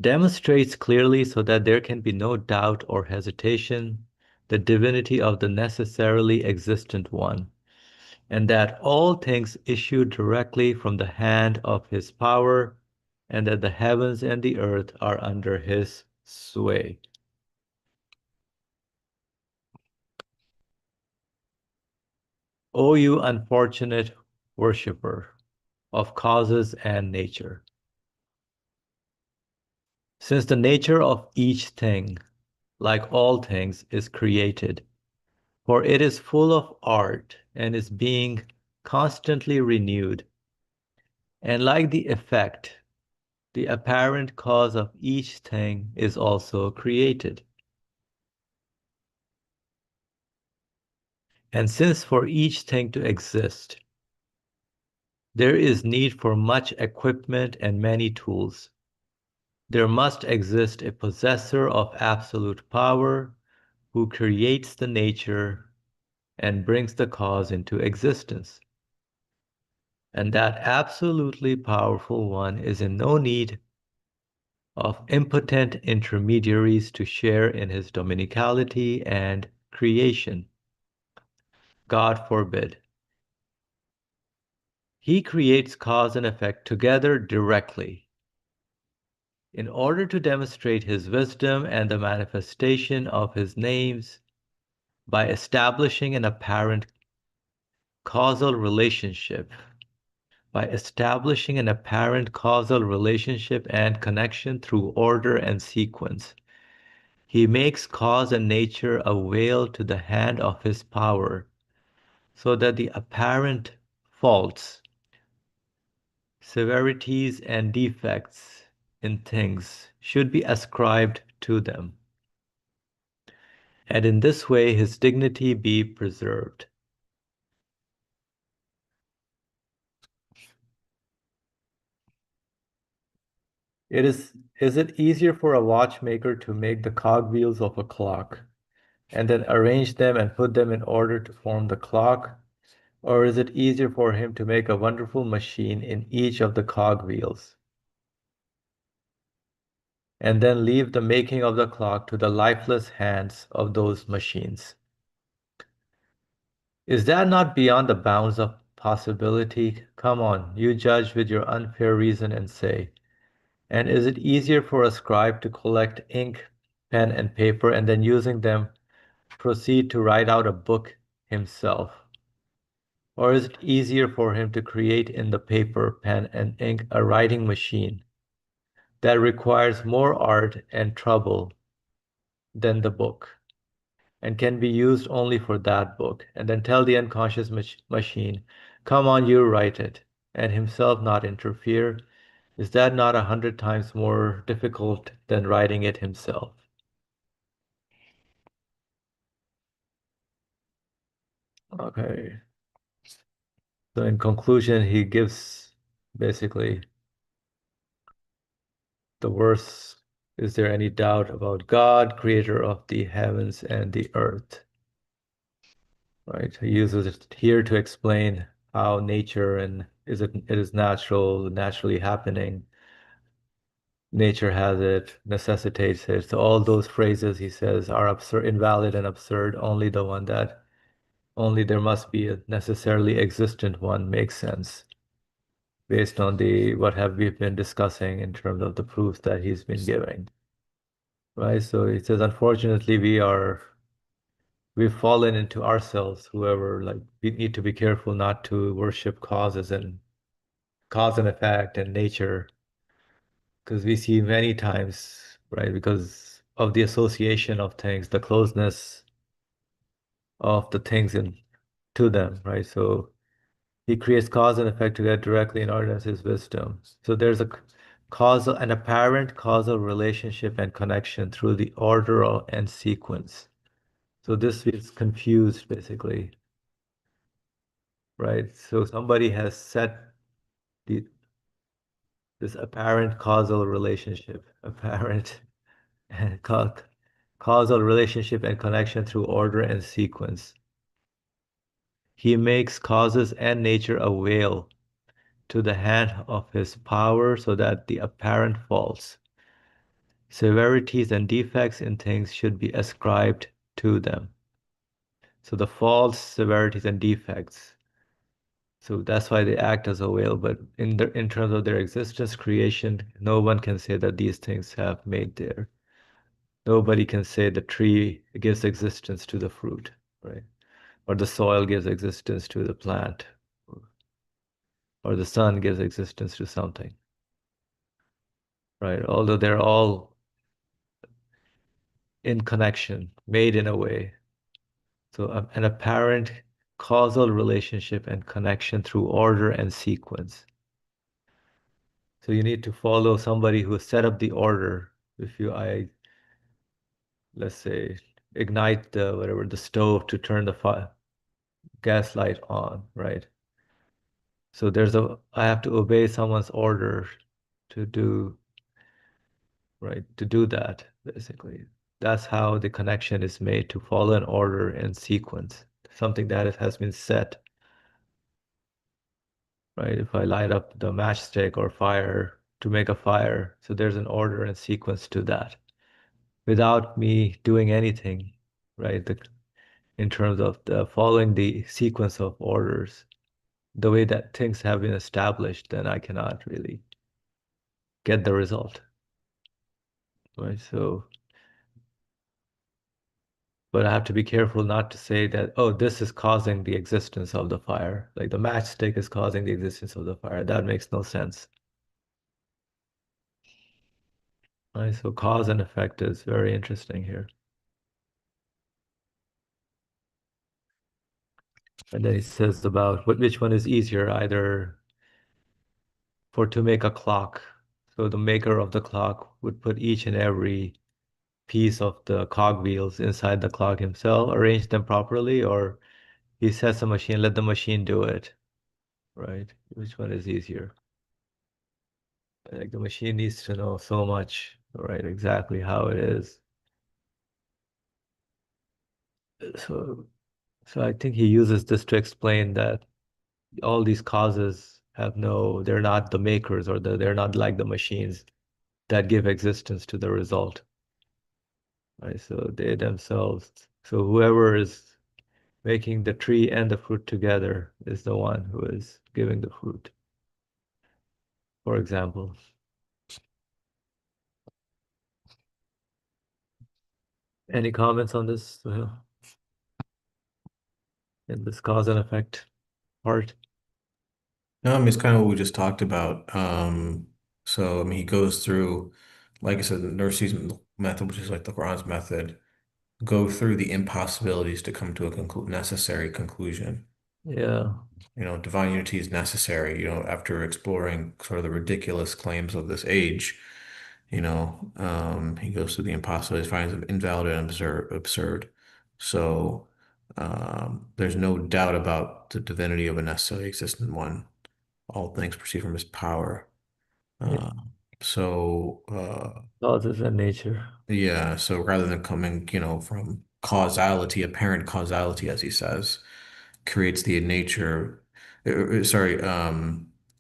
Demonstrates clearly so that there can be no doubt or hesitation the divinity of the necessarily existent one, and that all things issue directly from the hand of his power, and that the heavens and the earth are under his sway. O you unfortunate worshipper of causes and nature, since the nature of each thing, like all things, is created, for it is full of art and is being constantly renewed, and like the effect, the apparent cause of each thing is also created. And since for each thing to exist, there is need for much equipment and many tools, there must exist a possessor of absolute power who creates the nature and brings the cause into existence. And that absolutely powerful one is in no need of impotent intermediaries to share in his dominicality and creation. God forbid. He creates cause and effect together directly in order to demonstrate his wisdom and the manifestation of his names by establishing an apparent causal relationship, and connection through order and sequence. He makes cause and nature avail to the hand of his power, so that the apparent faults, severities, and defects in things should be ascribed to them, and in this way his dignity be preserved. Is it easier for a watchmaker to make the cogwheels of a clock and then arrange them and put them in order to form the clock? Or is it easier for him to make a wonderful machine in each of the cogwheels and then leave the making of the clock to the lifeless hands of those machines? Is that not beyond the bounds of possibility? Come on, you judge with your unfair reason and say. And is it easier for a scribe to collect ink, pen, and paper and then using them proceed to write out a book himself? Or is it easier for him to create in the paper, pen, and ink a writing machine that requires more art and trouble than the book and can be used only for that book, and then tell the unconscious machine, come on, you write it, and himself not interfere? Is that not 100 times more difficult than writing it himself? Okay. So in conclusion, he gives basically the verse, is there any doubt about God, creator of the heavens and the earth? Right? He uses it here to explain how nature and it is natural, naturally happening. Nature has it, necessitates it. So all those phrases he says are absurd, invalid and absurd. Only there must be a necessarily existent one makes sense based on the what have we been discussing in terms of the proofs that he's been giving. Right? So he says, unfortunately, we've fallen into ourselves, whoever, like we need to be careful not to worship causes and cause and effect and nature, because we see many times, right, because of the association of things, the closeness of the things in to them, right? So he creates cause and effect to get directly in order his wisdom. So there's a causal, an apparent causal relationship and connection through the order and sequence. So this is confused basically, right? So somebody has set the this apparent causal relationship, apparent and causal relationship and connection through order and sequence. He makes causes and nature avail to the hand of his power so that the apparent faults, severities, and defects in things should be ascribed to them. So the faults, severities, and defects. So that's why they act as a whale. But in terms of their existence, creation, no one can say that these things have made there. Nobody can say the tree gives existence to the fruit, right? Or the soil gives existence to the plant, or the sun gives existence to something, right? Although they're all in connection, made in a way. So an apparent causal relationship and connection through order and sequence. So you need to follow somebody who set up the order. If you, let's say, ignite the whatever the stove to turn the gas light on, right? So I have to obey someone's order to do, right, to do that, basically. That's how the connection is made, to follow an order and sequence, something that has been set, right? If I light up the matchstick or fire to make a fire, so there's an order and sequence to that without me doing anything, right? In terms of the following the sequence of orders, the way that things have been established, then I cannot really get the result, right? So, but I have to be careful not to say that, oh, this is causing the existence of the fire. Like the matchstick is causing the existence of the fire. That makes no sense, right? So cause and effect is very interesting here. And then he says about which one is easier, either for to make a clock. So the maker of the clock would put each and every piece of the cogwheels inside the clock himself, arrange them properly, or he sets a machine, let the machine do it, right? Which one is easier? Like the machine needs to know so much, right? Exactly how it is. So, so I think he uses this to explain that all these causes have no, they're not the makers or they're not like the machines that give existence to the result, right? So they themselves, so whoever is making the tree and the fruit together is the one who is giving the fruit, for example. Any comments on this, in this cause and effect part? No, I mean, it's kind of what we just talked about. So, I mean, he goes through, like I said, the Nursi's method, which is like the Quran's method, go through the impossibilities to come to a necessary conclusion. Yeah, Divine unity is necessary, after exploring sort of the ridiculous claims of this age, he goes through the impossibilities, finds them invalid and absurd. So, there's no doubt about the divinity of a necessarily existent one. All things proceed from his power. yeah. Uh, so, Causes and nature. yeah, so rather than coming, from causality, apparent causality, as he says, creates the nature, sorry,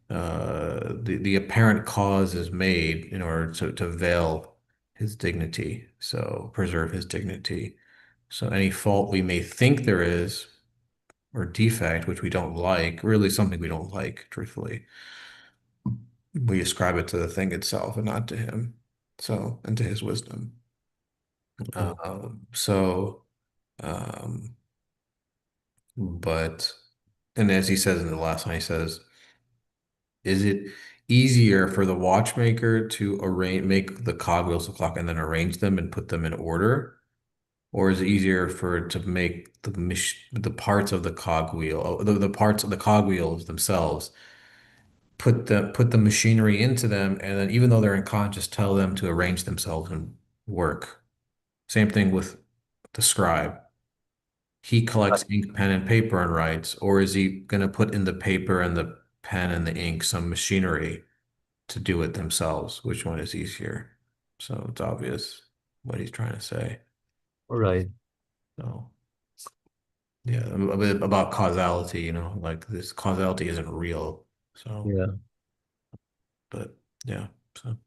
the apparent cause is made in order to veil his dignity, so preserve his dignity. So any fault we may think there is, or defect, which we don't like, really something we don't like, truthfully, we ascribe it to the thing itself and not to him. So, and to his wisdom. Right. So, um, but, and as he says in the last line, he says, is it easier for the watchmaker to make the cogwheels of the clock and then arrange them and put them in order? Or is it easier for it to make the parts of the cogwheel, the parts of the cogwheels themselves, put the machinery into them, and then even though they're unconscious, tell them to arrange themselves and work? Same thing with the scribe. He collects ink, pen, and paper and writes, or is he going to put in the paper and the pen and the ink some machinery to do it themselves? Which one is easier? So it's obvious what he's trying to say. Right. So yeah, a bit about causality, like this causality isn't real. So, Yeah. but yeah,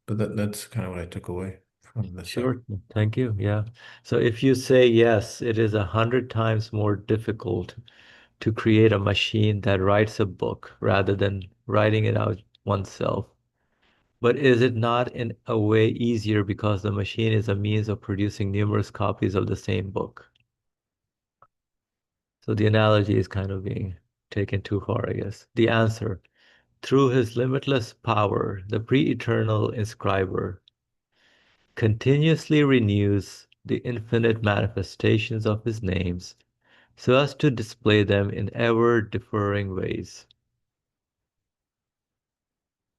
but that's kind of what I took away from this section. Sure. Thank you. Yeah. So if you say yes, it is 100 times more difficult to create a machine that writes a book rather than writing it out oneself. But is it not in a way easier because the machine is a means of producing numerous copies of the same book? So the analogy is kind of being taken too far, I guess. The answer, through his limitless power, the pre-eternal inscriber continuously renews the infinite manifestations of his names so as to display them in ever differing ways.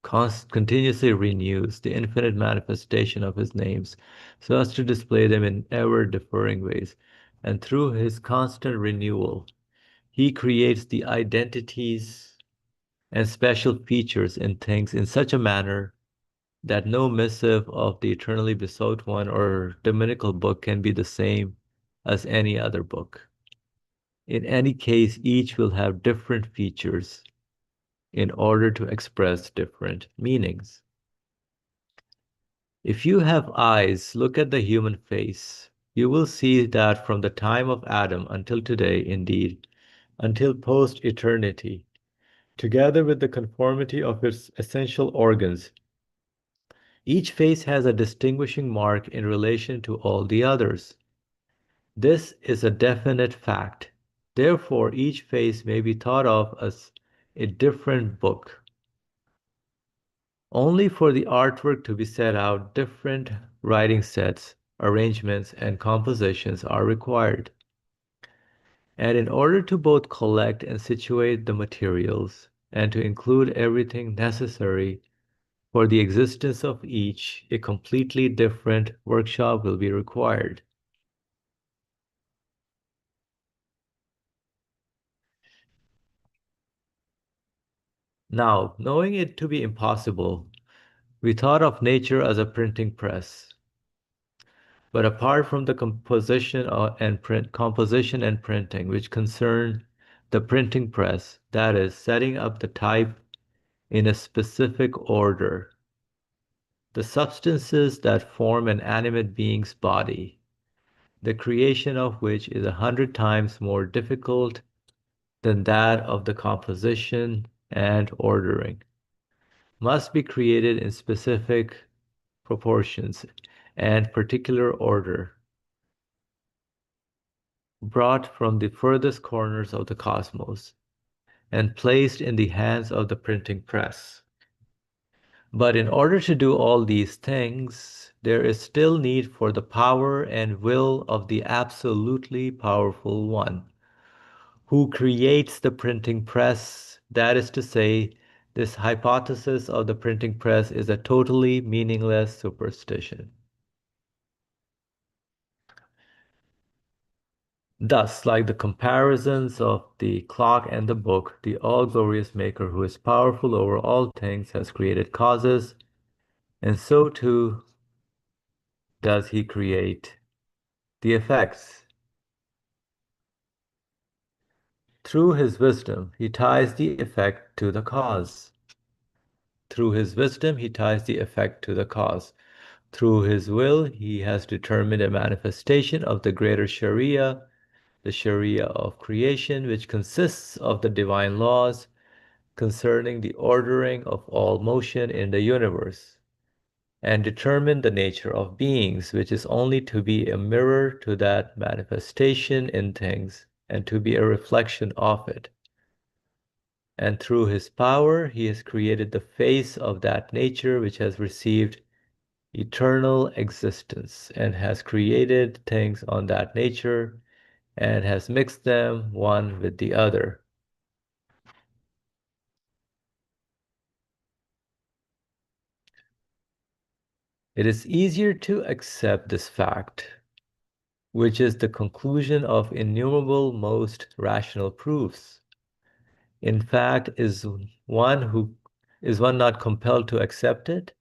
Continuously renews the infinite manifestation of his names so as to display them in ever differing ways. And through his constant renewal, he creates the identities and special features in things in such a manner that no missive of the eternally besought one or dominical book can be the same as any other book. In any case, each will have different features in order to express different meanings. If you have eyes, look at the human face. You will see that from the time of Adam until today, indeed, until post eternity, together with the conformity of its essential organs, each face has a distinguishing mark in relation to all the others. This is a definite fact. Therefore, each face may be thought of as a different book. Only for the artwork to be set out, different writing sets, arrangements, and compositions are required. And in order to both collect and situate the materials, and to include everything necessary for the existence of each, a completely different workshop will be required. Now, knowing it to be impossible, we thought of nature as a printing press. But apart from the composition and printing, which concern the printing press, that is, setting up the type in a specific order, the substances that form an animate being's body, the creation of which is 100 times more difficult than that of the composition and ordering, must be created in specific proportions and particular order, brought from the furthest corners of the cosmos, and placed in the hands of the printing press. But in order to do all these things, there is still need for the power and will of the absolutely powerful one, who creates the printing press. That is to say, this hypothesis of the printing press is a totally meaningless superstition. Thus, like the comparisons of the clock and the book, the all-glorious Maker who is powerful over all things has created causes, and so too does he create the effects. Through his wisdom, he ties the effect to the cause. Through his wisdom, he ties the effect to the cause. Through his will, he has determined a manifestation of the greater Sharia, the Sharia of creation, which consists of the divine laws concerning the ordering of all motion in the universe, and determined the nature of beings, which is only to be a mirror to that manifestation in things, and to be a reflection of it. And through his power, he has created the face of that nature which has received eternal existence, and has created things on that nature, and has mixed them one with the other. It is easier to accept this fact, which is the conclusion of innumerable most rational proofs. In fact, is one not compelled to accept it?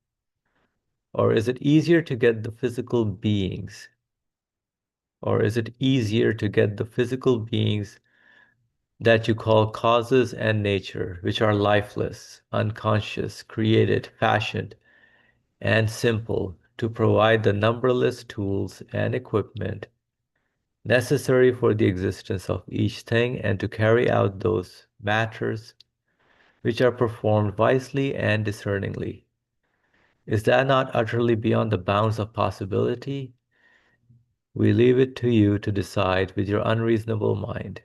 Or is it easier to get the physical beings? Or is it easier to get the physical beings that you call causes and nature, which are lifeless, unconscious, created, fashioned, and simple, to provide the numberless tools and equipment necessary for the existence of each thing, and to carry out those matters which are performed wisely and discerningly? Is that not utterly beyond the bounds of possibility? We leave it to you to decide with your unreasonable mind.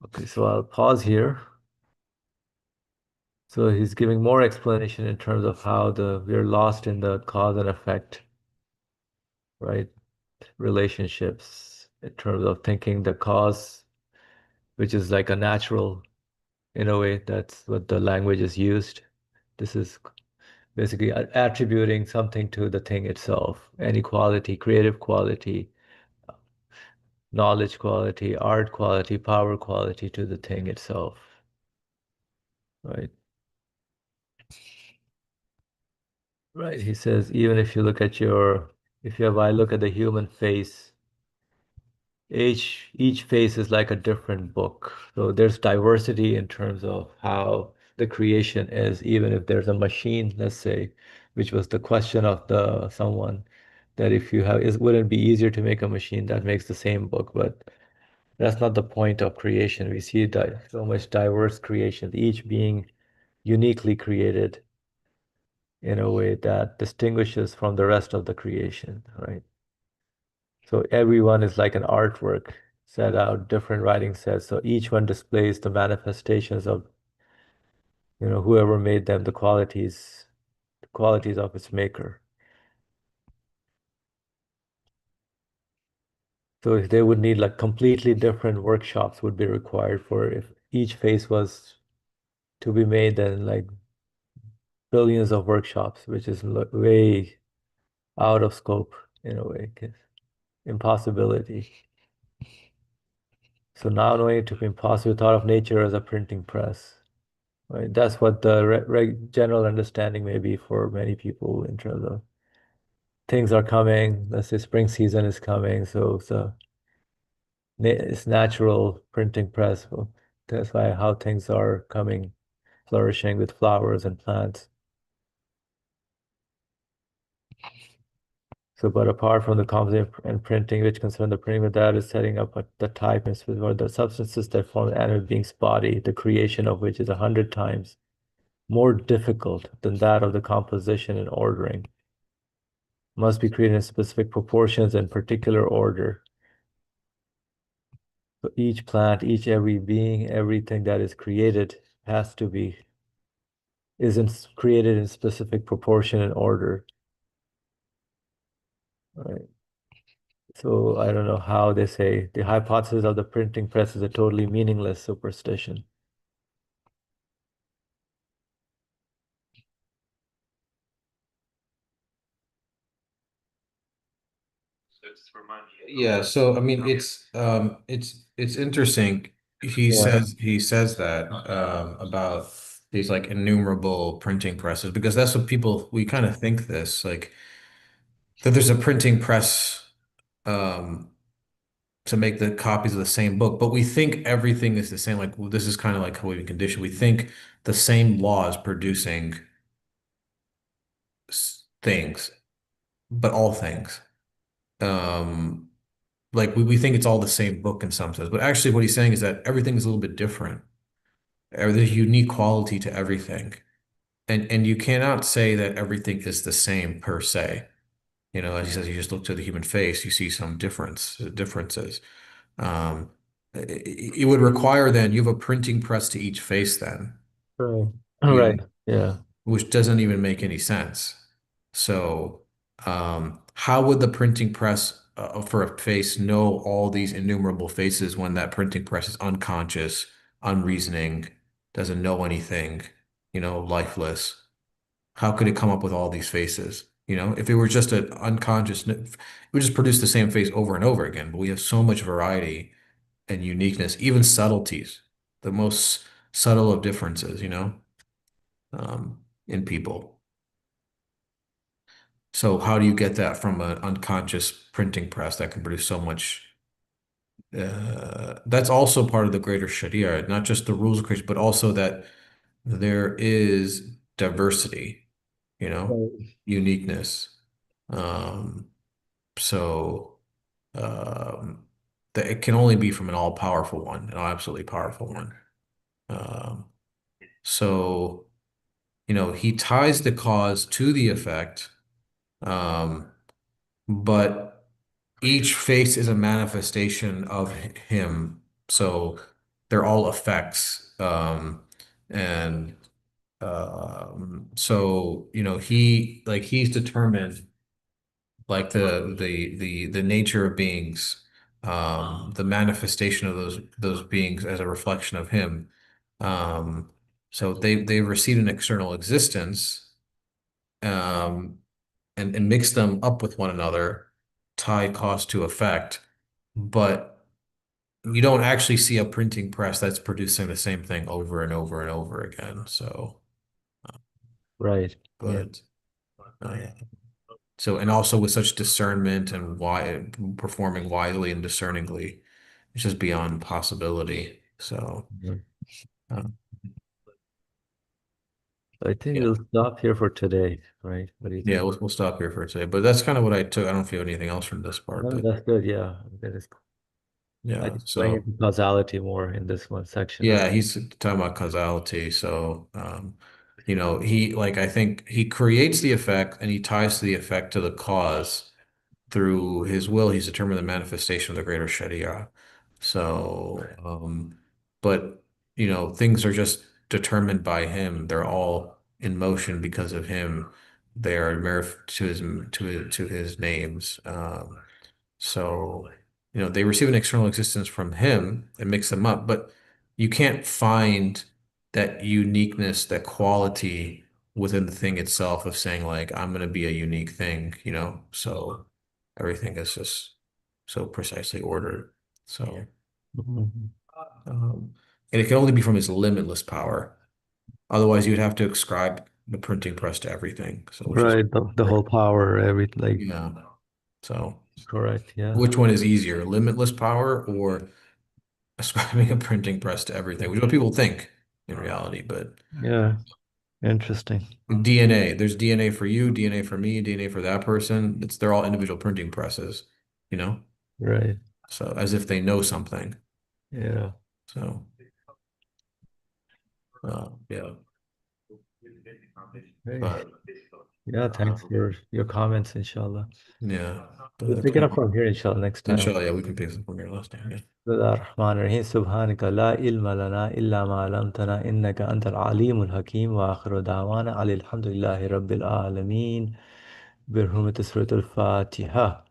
Okay, so I'll pause here. So he's giving more explanation in terms of how we're lost in the cause and effect, right? Relationships, in terms of thinking the cause, which is like a natural, in a way, that's what the language is used. This is basically attributing something to the thing itself, any quality, creative quality, knowledge quality, art quality, power quality to the thing itself, right? Right. He says, even if you look at if I look at the human face, each face is like a different book. So there's diversity in terms of how the creation is, even if there's a machine, let's say, which was the question of the someone, that if you have, is wouldn't it be easier to make a machine that makes the same book? But that's not the point of creation. We see so much diverse creation, each being uniquely created in a way that distinguishes from the rest of the creation, right? So everyone is like an artwork set out, different writing sets. So each one displays the manifestations of, whoever made them, the qualities of its maker. So if they would need like completely different workshops would be required for if each face was to be made, then like billions of workshops, which is way out of scope in a way, impossibility. So now knowing it to be impossible, we thought of nature as a printing press. right? That's what the general understanding may be for many people in terms of things are coming. Let's say spring season is coming, so it's natural printing press. Well, that's why how things are coming, flourishing with flowers and plants. So, but apart from the compositing and printing, which concern the printing of that is setting up the type and or the substances that form the animate being's body, the creation of which is 100 times more difficult than that of the composition and ordering, must be created in specific proportions and particular order. So each plant, each every being, everything that is created has to be created in specific proportion and order. Right. So I don't know how they say the hypothesis of the printing press is a totally meaningless superstition. Yeah, so I mean it's interesting. Yeah. He says that about these like innumerable printing presses because that's what people we kind of think this like that there's a printing press um to make the copies of the same book, but we think everything is the same. Like well, this is kind of like how we've been conditioned. We think the same law is producing things, but all things. Um like we think it's all the same book in some sense, but actually what he's saying is that everything is a little bit different. There's a unique quality to everything. And you cannot say that everything is the same per se. You know, as he says, you just look to the human face, you see some differences. Um, it would require then you have a printing press to each face then, Right. you Right. know, Yeah. which doesn't even make any sense. So, how would the printing press for a face know all these innumerable faces when that printing press is unconscious, unreasoning, doesn't know anything, lifeless? How could it come up with all these faces? If it were just an unconscious, it would just produce the same face over and over again. But we have so much variety and uniqueness, even subtleties, the most subtle of differences, in people. So how do you get that from an unconscious printing press that can produce so much? That's also part of the greater Sharia, not just the rules of creation, but also that there is diversity, you know, Right. uniqueness. Um, so um, that it can only be from an all-powerful one, an absolutely powerful one. Um, so, he ties the cause to the effect, um, but each face is a manifestation of him. So they're all effects. And so, he's determined like the nature of beings, the manifestation of those beings as a reflection of him. So they receive an external existence, um, and mix them up with one another, tie cause to effect, but you don't actually see a printing press that's producing the same thing over and over and over again. So, Right. Yeah. but uh, so and also with such discernment and why performing wisely and discerningly, it's just beyond possibility. So, Mhm. uh, I think yeah, we'll stop here for today, right? What do you yeah, think? we'll stop here for today. But that's kind of what I took. I don't know if you have anything else from this part, No, but that's good. Yeah. That is, I yeah. think going So. into causality more in this one section of Yeah, he's talking about causality. So, he like I think he creates the effect and he ties the effect to the cause through his will. He's determined the manifestation of the greater Sharia. So, but things are just determined by him. They're all in motion because of him. They are to his names. So, they receive an external existence from him and mix them up, but you can't find that uniqueness, that quality within the thing itself of saying like, I'm going to be a unique thing. So everything is just so precisely ordered. So, Mhm. and it can only be from his limitless power. Otherwise, you'd have to ascribe the printing press to everything. So, which is Right, the whole power, every like yeah. So, correct, yeah. which one is easier, limitless power or ascribing a printing press to everything? Which is what people think in reality. But Yeah, interesting. DNA, there's DNA for you, DNA for me, DNA for that person. They're all individual printing presses, you know? Right. So as if they know something. Yeah. So yeah. Hey. But Yeah, thanks for your comments, inshallah. yeah. We'll But pick it up from here, inshallah, next time. inshallah, yeah, we can pick this up from here last time. Yeah. بسم الله الرحمن الرحيم سبحانك لا علم لنا إلا ما علمتنا إنك أنت العليم الحكيم وآخر دعوانا على الحمد لله رب العالمين برحمة سورة الفاتحة